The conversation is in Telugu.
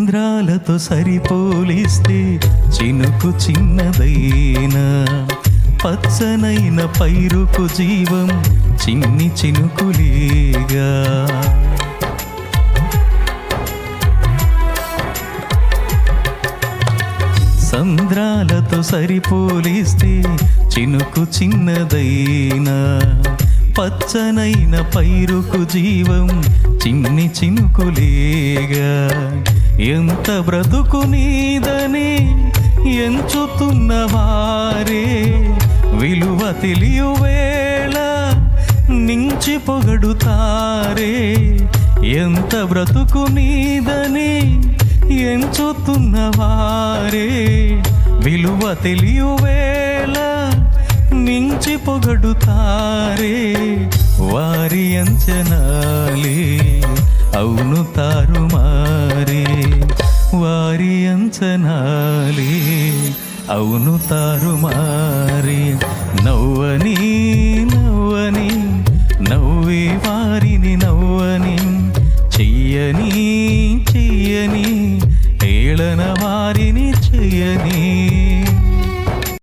సంద్రాలతో సరిపోలిస్తే చినుకు చిన్నదైనా, పచ్చనైన పైరుకు జీవం చిన్ని చినుకులేగా. సంద్రాలతో సరిపోలిస్తే చినుకు చిన్నదైనా, పచ్చనైన పైరుకు జీవం చిన్ని చినుకులేగా. ఎంత బ్రతుకు నీదని ఎంచుతున్న వారే విలువ తెలియవేళ మించి పొగడుతారే. ఎంత బ్రతుకు నీదని ఎంచుతున్న వారే విలువ తెలియవేళ మించి పొగడుతారే. వారి అంచనాలే అవును తారుమారే, వారి అంచనాలే అవును తారుమారే. నవ్వని నవ్వని నవ్వే వారిని నవ్వని, చెయ్యని చెయ్యని ఏళన వారిని